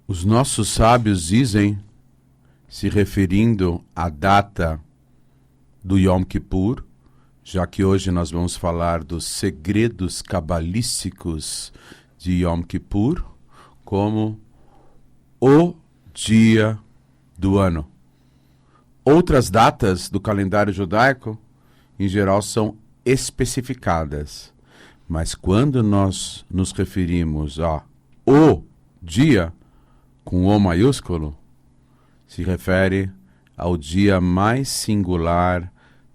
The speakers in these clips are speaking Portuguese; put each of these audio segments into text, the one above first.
Os nossos sábios dizem, se referindo à data do Yom Kippur, já que hoje nós vamos falar dos segredos cabalísticos de Yom Kippur, como o dia do ano. Outras datas do calendário judaico, em geral, são especificadas. Mas quando nós nos referimos a o dia, com O maiúsculo, se refere ao dia mais singular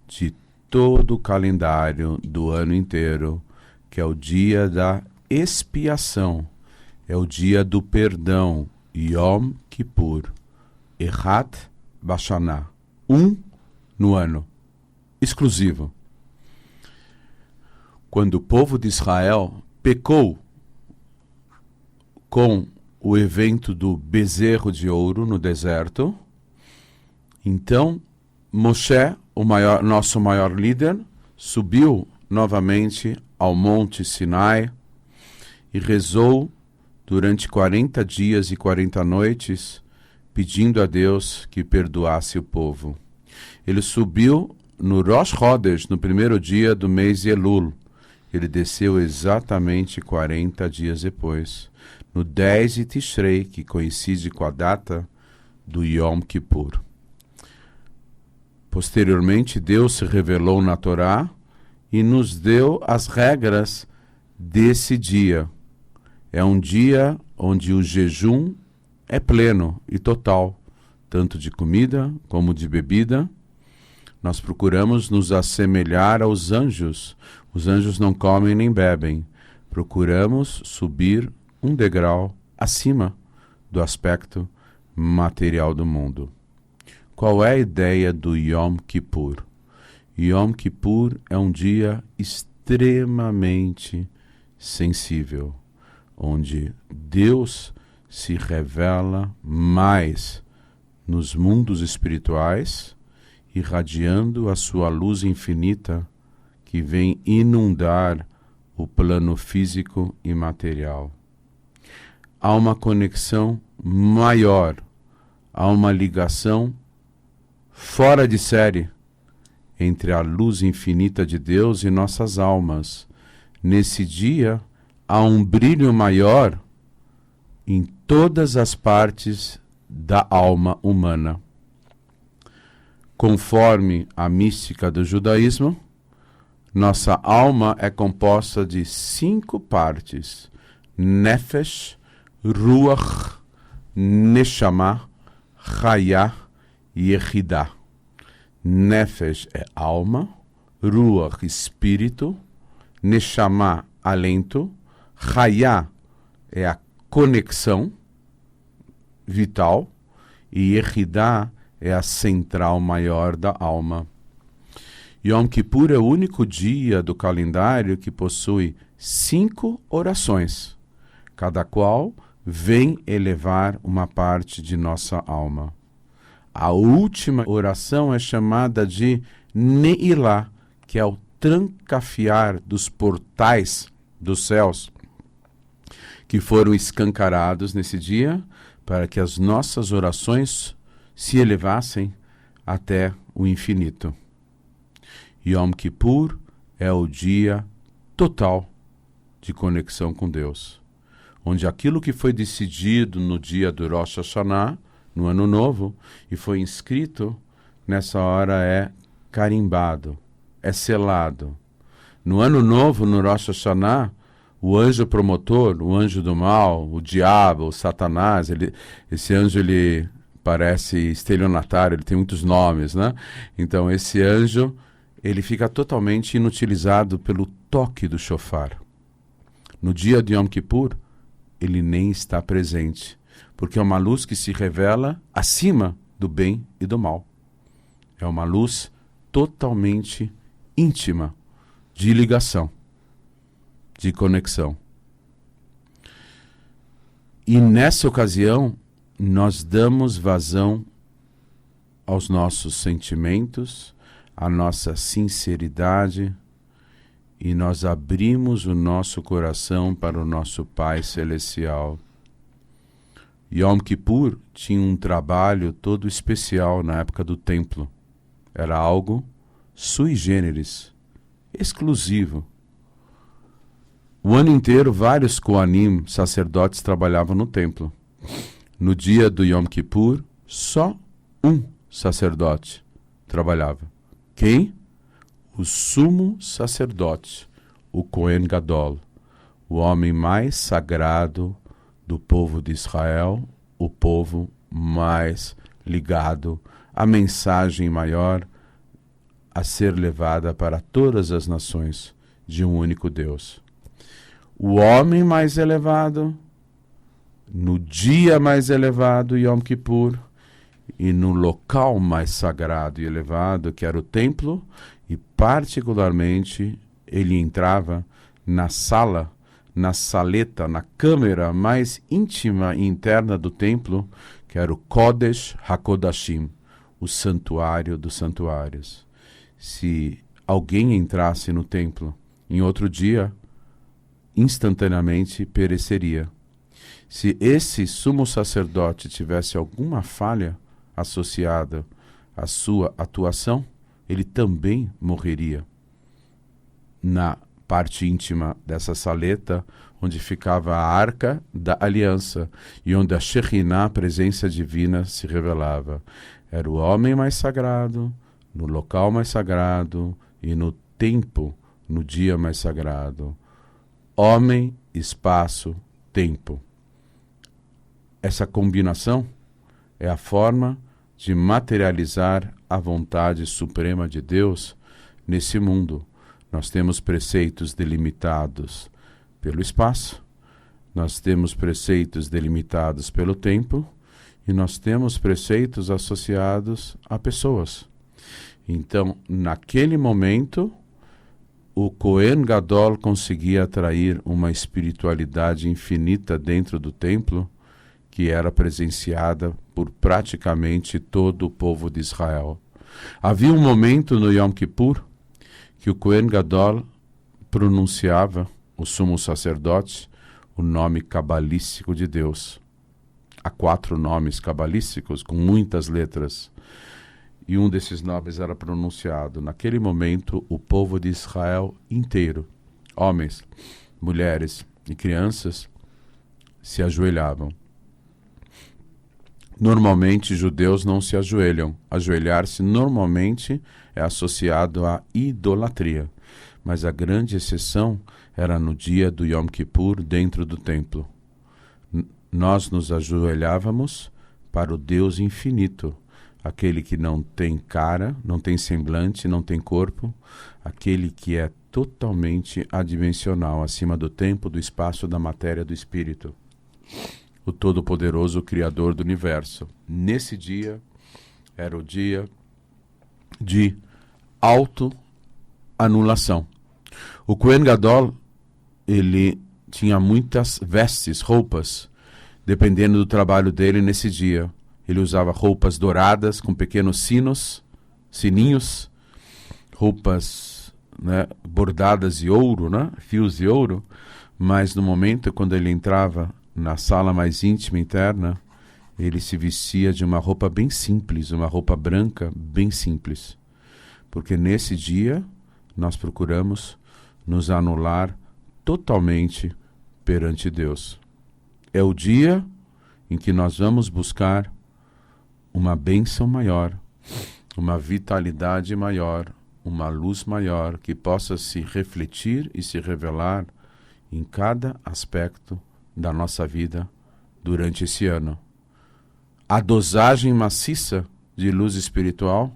de todo o calendário do ano inteiro, que é o dia da expiação, é o dia do perdão, Yom Kippur, Echad Bashaná, no ano, exclusivo. Quando o povo de Israel pecou com o evento do bezerro de ouro no deserto, então Moshe, nosso maior líder, subiu novamente ao Monte Sinai e rezou durante 40 dias e 40 noites, pedindo a Deus que perdoasse o povo. Ele subiu no Rosh Chodesh, no primeiro dia do mês de Elul. Ele desceu exatamente 40 dias depois, no 10 de Tishrei, que coincide com a data do Yom Kippur. Posteriormente, Deus se revelou na Torá e nos deu as regras desse dia. É um dia onde o jejum é pleno e total, tanto de comida como de bebida. Nós procuramos nos assemelhar aos anjos. Os anjos não comem nem bebem. Procuramos subir um degrau acima do aspecto material do mundo. Qual é a ideia do Yom Kippur? Yom Kippur é um dia extremamente sensível, onde Deus se revela mais nos mundos espirituais, irradiando a sua luz infinita que vem inundar o plano físico e material. Há uma conexão maior, há uma ligação fora de série entre a luz infinita de Deus e nossas almas. Nesse dia, há um brilho maior em todas as partes da alma humana. Conforme a mística do judaísmo, nossa alma é composta de 5 partes: Nefesh, Ruach, Neshama, Chayah e Yehidah. Nefesh é alma, Ruach, espírito, Neshama, alento, Chayah é a conexão vital e Yehidah é a central maior da alma. Yom Kippur é o único dia do calendário que possui 5 orações, cada qual vem elevar uma parte de nossa alma. A última oração é chamada de Neilá, que é o trancafiar dos portais dos céus, que foram escancarados nesse dia, para que as nossas orações se elevassem até o infinito. Yom Kippur é o dia total de conexão com Deus, onde aquilo que foi decidido no dia do Rosh Hashanah, no Ano Novo, e foi inscrito, nessa hora é carimbado, é selado. No Ano Novo, no Rosh Hashanah, o anjo promotor, o anjo do mal, o diabo, o Satanás, esse anjo ele parece estelionatário, ele tem muitos nomes, né? Então esse anjo, ele fica totalmente inutilizado pelo toque do shofar. No dia de Yom Kippur, ele nem está presente, porque é uma luz que se revela acima do bem e do mal. É uma luz totalmente íntima, de ligação, de conexão. E nessa ocasião, nós damos vazão aos nossos sentimentos, à nossa sinceridade, e nós abrimos o nosso coração para o nosso Pai Celestial. Yom Kippur tinha um trabalho todo especial na época do templo. Era algo sui generis, exclusivo. O ano inteiro, vários Kohanim, sacerdotes, trabalhavam no templo. No dia do Yom Kippur, só um sacerdote trabalhava. Quem? O sumo sacerdote, o Kohen Gadol, o homem mais sagrado do povo de Israel, o povo mais ligado à mensagem maior a ser levada para todas as nações de um único Deus. O homem mais elevado, no dia mais elevado, Yom Kippur, e no local mais sagrado e elevado, que era o templo, e particularmente ele entrava na sala, na saleta, na câmara mais íntima e interna do templo, que era o Kodesh HaKodashim, o santuário dos santuários. Se alguém entrasse no templo em outro dia, instantaneamente pereceria. Se esse sumo sacerdote tivesse alguma falha associada à sua atuação, ele também morreria. Na parte íntima dessa saleta, onde ficava a arca da aliança e onde a Shekhinah, a presença divina, se revelava. Era o homem mais sagrado, no local mais sagrado e no tempo, no dia mais sagrado. Homem, espaço, tempo. Essa combinação é a forma de materializar a vontade suprema de Deus nesse mundo. Nós temos preceitos delimitados pelo espaço, nós temos preceitos delimitados pelo tempo e nós temos preceitos associados a pessoas. Então, naquele momento, o Kohen Gadol conseguia atrair uma espiritualidade infinita dentro do templo, que era presenciada por praticamente todo o povo de Israel. Havia um momento no Yom Kippur que o Kohen Gadol pronunciava, o sumo sacerdote, o nome cabalístico de Deus. Há 4 nomes cabalísticos com muitas letras. E um desses nomes era pronunciado. Naquele momento, o povo de Israel inteiro, homens, mulheres e crianças, se ajoelhavam. Normalmente, judeus não se ajoelham. Ajoelhar-se normalmente é associado à idolatria. Mas a grande exceção era no dia do Yom Kippur dentro do templo. Nós nos ajoelhávamos para o Deus infinito, aquele que não tem cara, não tem semblante, não tem corpo, aquele que é totalmente adimensional, acima do tempo, do espaço, da matéria, do espírito. O Todo-Poderoso, o Criador do Universo. Nesse dia, era o dia de autoanulação. O Kohen Gadol, ele tinha muitas vestes, roupas, dependendo do trabalho dele nesse dia. Ele usava roupas douradas com pequenos sininhos, roupas, né, bordadas de ouro, né, fios de ouro, mas no momento quando ele entrava na sala mais íntima interna, ele se vestia de uma roupa bem simples, uma roupa branca bem simples. Porque nesse dia nós procuramos nos anular totalmente perante Deus. É o dia em que nós vamos buscar uma bênção maior, uma vitalidade maior, uma luz maior que possa se refletir e se revelar em cada aspecto da nossa vida durante esse ano. A dosagem maciça de luz espiritual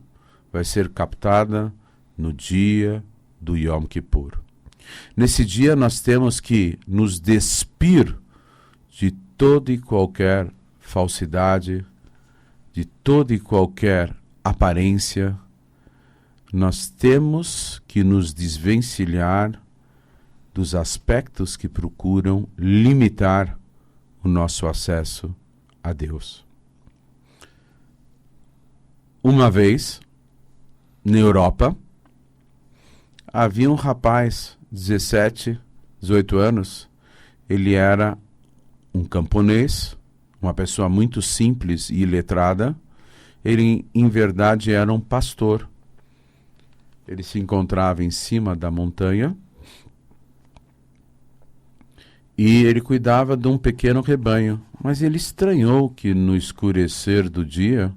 vai ser captada no dia do Yom Kippur. Nesse dia nós temos que nos despir de toda e qualquer falsidade, de toda e qualquer aparência. Nós temos que nos desvencilhar dos aspectos que procuram limitar o nosso acesso a Deus. Uma vez, na Europa, havia um rapaz, 17, 18 anos, ele era um camponês, uma pessoa muito simples e iletrada. Ele, em verdade, era um pastor. Ele se encontrava em cima da montanha e ele cuidava de um pequeno rebanho. Mas ele estranhou que no escurecer do dia,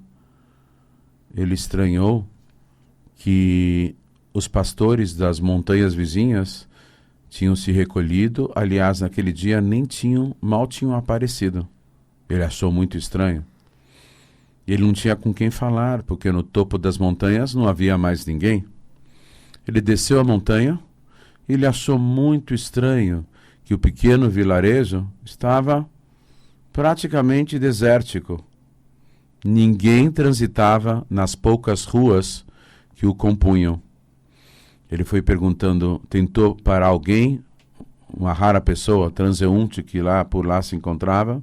ele estranhou que os pastores das montanhas vizinhas tinham se recolhido. Aliás, naquele dia mal tinham aparecido. Ele achou muito estranho. Ele não tinha com quem falar, porque no topo das montanhas não havia mais ninguém. Ele desceu a montanha e ele achou muito estranho que o pequeno vilarejo estava praticamente desértico. Ninguém transitava nas poucas ruas que o compunham. Ele foi perguntando, tentou parar alguém, uma rara pessoa, transeunte que por lá se encontrava,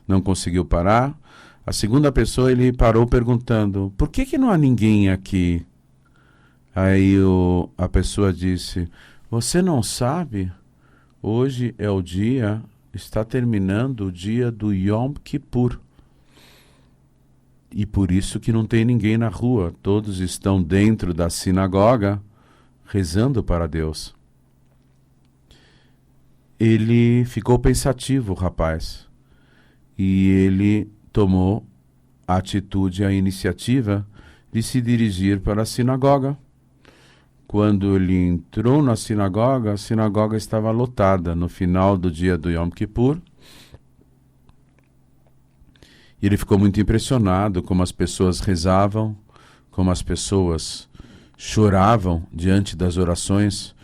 não conseguiu parar. A segunda pessoa ele parou perguntando, por que não há ninguém aqui? Aí a pessoa disse, você não sabe? Hoje é o dia, está terminando o dia do Yom Kippur. E por isso que não tem ninguém na rua. Todos estão dentro da sinagoga, rezando para Deus. Ele ficou pensativo, o rapaz. E ele tomou a atitude, a iniciativa de se dirigir para a sinagoga. Quando ele entrou na sinagoga, a sinagoga estava lotada no final do dia do Yom Kippur. E ele ficou muito impressionado como as pessoas rezavam, como as pessoas choravam diante das orações,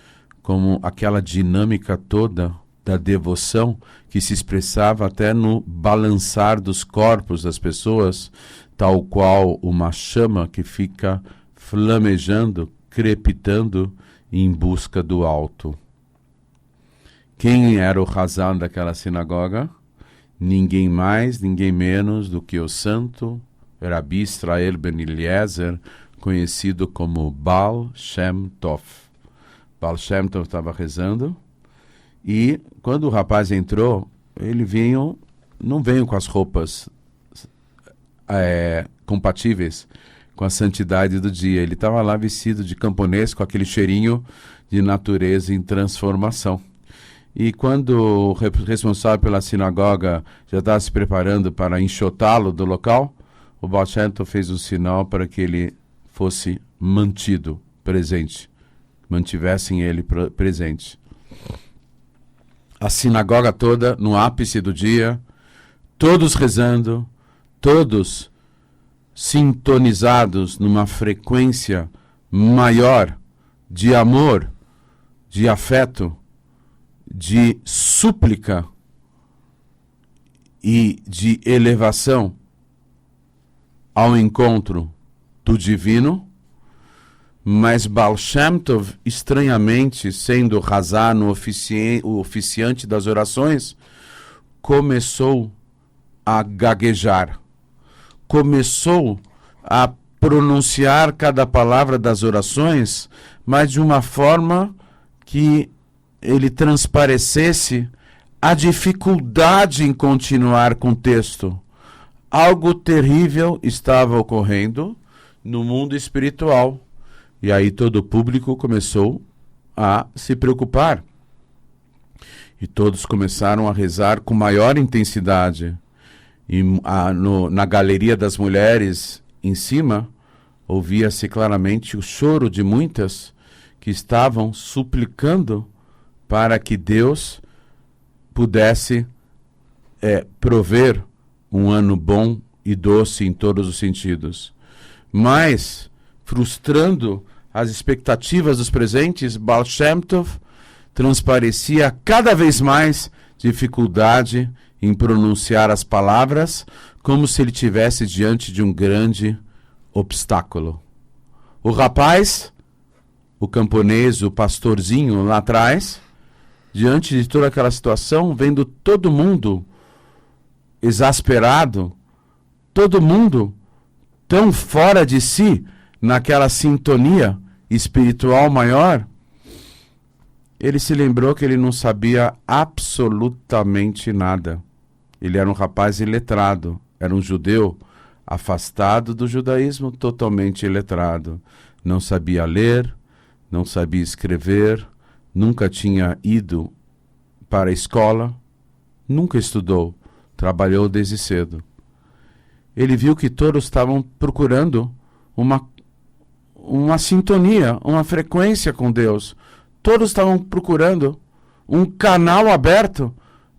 como aquela dinâmica toda da devoção que se expressava até no balançar dos corpos das pessoas, tal qual uma chama que fica flamejando, crepitando em busca do alto. Quem era o Hazan daquela sinagoga? Ninguém mais, ninguém menos do que o santo Rabi Israel Ben Eliezer, conhecido como Baal Shem Tov. Baal Shem Tov estava rezando e quando o rapaz entrou, ele não veio com as roupas compatíveis com a santidade do dia. Ele estava lá vestido de camponês, com aquele cheirinho de natureza em transformação. E quando o responsável pela sinagoga já estava se preparando para enxotá-lo do local, o Baal Shem Tov fez um sinal para que ele fosse mantido presente, mantivessem ele presente. A sinagoga toda, no ápice do dia, todos rezando, todos sintonizados numa frequência maior de amor, de afeto, de súplica e de elevação ao encontro do divino. Mas Baal Shem Tov, estranhamente, sendo Hazan, o oficiante das orações, começou a gaguejar, começou a pronunciar cada palavra das orações, mas de uma forma que ele transparecesse a dificuldade em continuar com o texto. Algo terrível estava ocorrendo no mundo espiritual. E aí todo o público começou a se preocupar. E todos começaram a rezar com maior intensidade. E na galeria das mulheres, em cima, ouvia-se claramente o choro de muitas que estavam suplicando para que Deus pudesse prover um ano bom e doce em todos os sentidos. Mas, frustrando as expectativas dos presentes, Baal Shem Tov transparecia cada vez mais dificuldade em pronunciar as palavras, como se ele estivesse diante de um grande obstáculo. O rapaz, o camponês, o pastorzinho lá atrás, diante de toda aquela situação, vendo todo mundo exasperado, todo mundo tão fora de si, naquela sintonia espiritual maior, ele se lembrou que ele não sabia absolutamente nada. Ele era um rapaz iletrado, era um judeu afastado do judaísmo, totalmente iletrado. Não sabia ler, não sabia escrever, nunca tinha ido para a escola, nunca estudou, trabalhou desde cedo. Ele viu que todos estavam procurando uma sintonia, uma frequência com Deus. Todos estavam procurando um canal aberto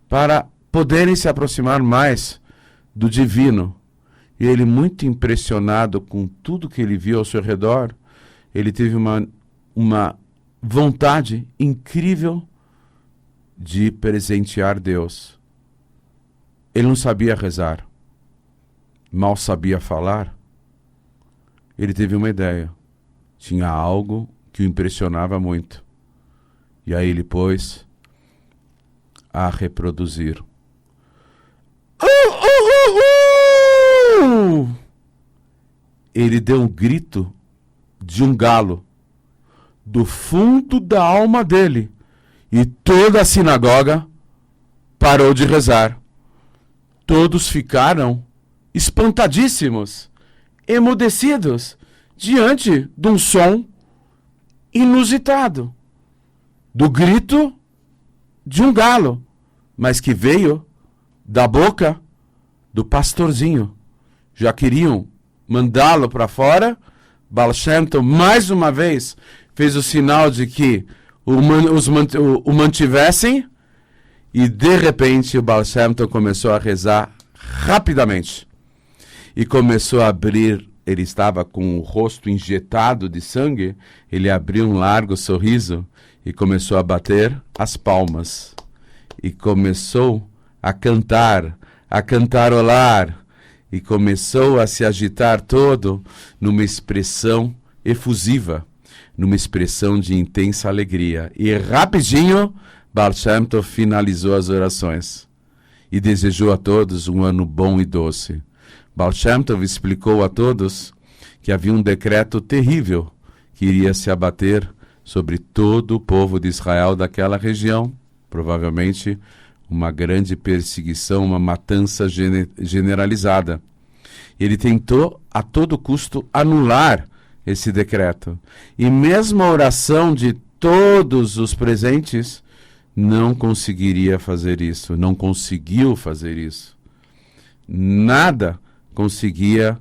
para poderem se aproximar mais do divino. E ele, muito impressionado com tudo que ele viu ao seu redor, ele teve uma vontade incrível de presentear Deus. Ele não sabia rezar, mal sabia falar. Ele teve uma ideia. Tinha algo que o impressionava muito. E aí ele pôs a reproduzir. Ele deu um grito de um galo do fundo da alma dele, e toda a sinagoga parou de rezar. Todos ficaram espantadíssimos, emudecidos, diante de um som inusitado, do grito de um galo, mas que veio da boca do pastorzinho. Já queriam mandá-lo para fora. Baal Shem Tov, mais uma vez, fez o sinal de que o mantivessem, e de repente o Baal Shem Tov começou a rezar rapidamente e começou a abrir. Ele estava com o rosto injetado de sangue. Ele abriu um largo sorriso e começou a bater as palmas e começou a cantar, a cantarolar, e começou a se agitar todo numa expressão efusiva, numa expressão de intensa alegria. E rapidinho, Baal Shem Tov finalizou as orações e desejou a todos um ano bom e doce. Baal Shem Tov explicou a todos que havia um decreto terrível que iria se abater sobre todo o povo de Israel daquela região, provavelmente uma grande perseguição, uma matança generalizada. Ele tentou a todo custo anular esse decreto. E mesmo a oração de todos os presentes não conseguiria fazer isso, não conseguiu fazer isso. Nada conseguia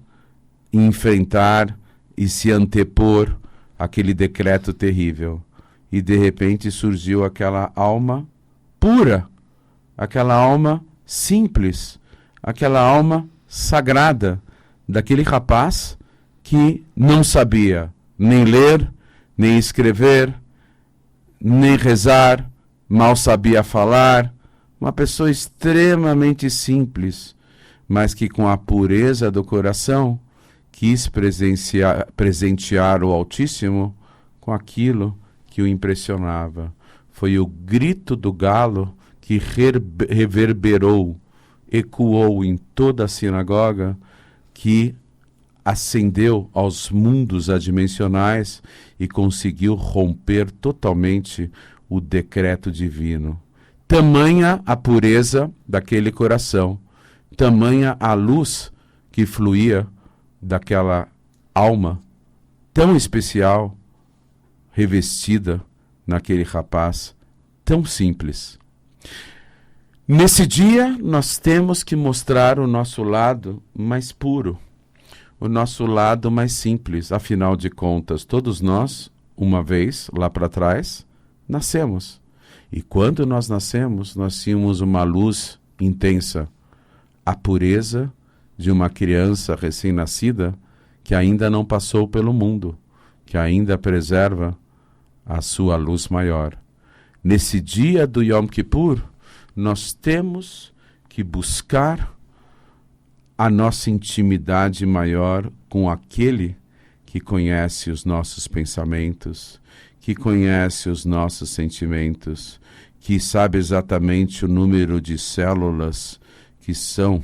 enfrentar e se antepor àquele decreto terrível. E de repente surgiu aquela alma pura, aquela alma simples, aquela alma sagrada daquele rapaz que não sabia nem ler, nem escrever, nem rezar, mal sabia falar, uma pessoa extremamente simples, mas que com a pureza do coração quis presentear o Altíssimo com aquilo que o impressionava. Foi o grito do galo que reverberou, ecoou em toda a sinagoga, que ascendeu aos mundos adimensionais e conseguiu romper totalmente o decreto divino. Tamanha a pureza daquele coração, tamanha a luz que fluía daquela alma tão especial, revestida naquele rapaz tão simples. Nesse dia, nós temos que mostrar o nosso lado mais puro, o nosso lado mais simples. Afinal de contas, todos nós, uma vez, lá para trás, nascemos. E quando nós nascemos, nós tínhamos uma luz intensa, a pureza de uma criança recém-nascida que ainda não passou pelo mundo, que ainda preserva a sua luz maior. Nesse dia do Yom Kippur, nós temos que buscar a nossa intimidade maior com aquele que conhece os nossos pensamentos, que conhece os nossos sentimentos, que sabe exatamente o número de células que são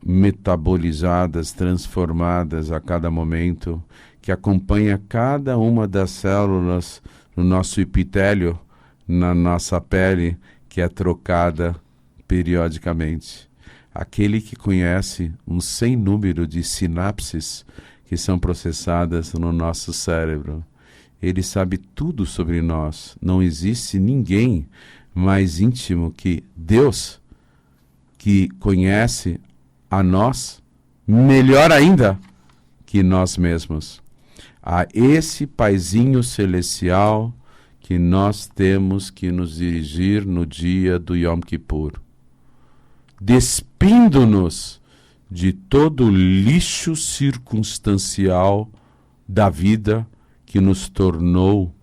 metabolizadas, transformadas a cada momento, que acompanha cada uma das células no nosso epitélio, na nossa pele, que é trocada periodicamente. aquele que conhece um sem número de sinapses que são processadas no nosso cérebro. Ele sabe tudo sobre nós. Não existe ninguém mais íntimo que Deus, que conhece a nós melhor ainda que nós mesmos. A esse Paizinho Celestial que nós temos que nos dirigir no dia do Yom Kippur, despindo-nos de todo o lixo circunstancial da vida que nos tornou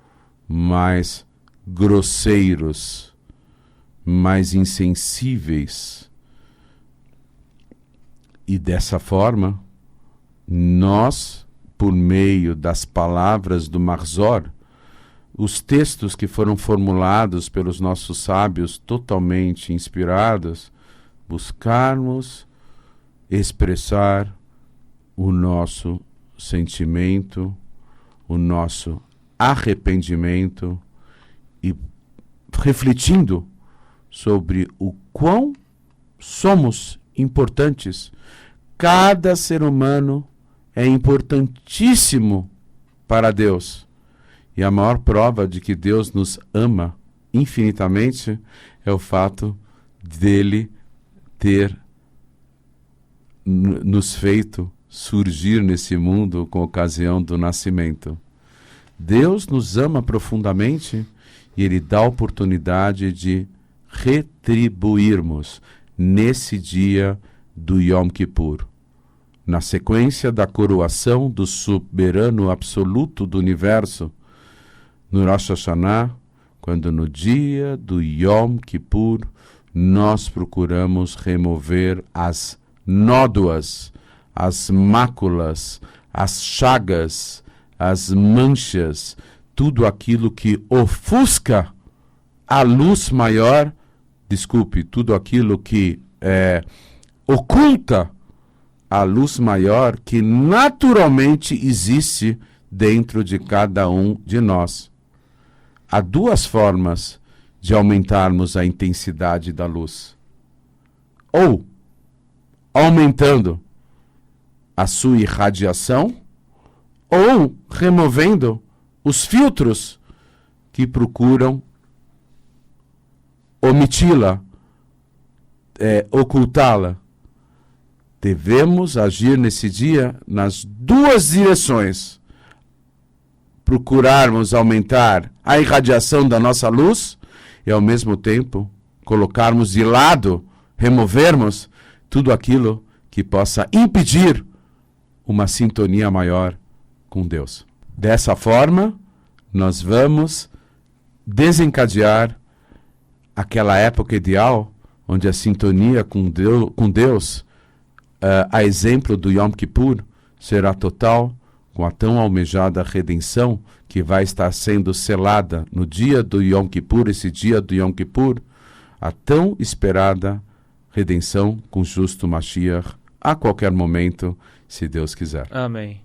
mais grosseiros, mais insensíveis. E dessa forma, nós, por meio das palavras do Marzor, os textos que foram formulados pelos nossos sábios totalmente inspirados, buscarmos expressar o nosso sentimento, o nosso arrependimento e refletindo sobre o quão somos importantes. Cada ser humano é importantíssimo para Deus. E a maior prova de que Deus nos ama infinitamente é o fato dele ter nos feito surgir nesse mundo com ocasião do nascimento. Deus nos ama profundamente e Ele dá a oportunidade de retribuirmos nesse dia do Yom Kippur. Na sequência da coroação do soberano absoluto do universo, no Rosh Hashanah, quando no dia do Yom Kippur nós procuramos remover as nódoas, as máculas, as chagas, as manchas, tudo aquilo que ofusca a luz maior, tudo aquilo que oculta a luz maior que naturalmente existe dentro de cada um de nós. Há duas formas de aumentarmos a intensidade da luz. Ou aumentando a sua irradiação, ou removendo os filtros que procuram omiti-la, ocultá-la. Devemos agir nesse dia nas duas direções. Procurarmos aumentar a irradiação da nossa luz e, ao mesmo tempo, colocarmos de lado, removermos tudo aquilo que possa impedir uma sintonia maior com Deus. Dessa forma, nós vamos desencadear aquela época ideal onde a sintonia com Deus, a exemplo do Yom Kippur, será total, com a tão almejada redenção que vai estar sendo selada no dia do Yom Kippur, esse dia do Yom Kippur, a tão esperada redenção com o justo Mashiach a qualquer momento, se Deus quiser. Amém.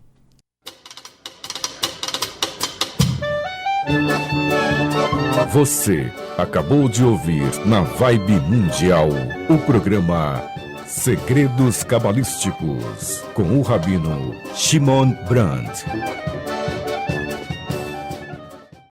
Você acabou de ouvir na Vibe Mundial o programa Segredos Cabalísticos com o Rabino Shimon Brand.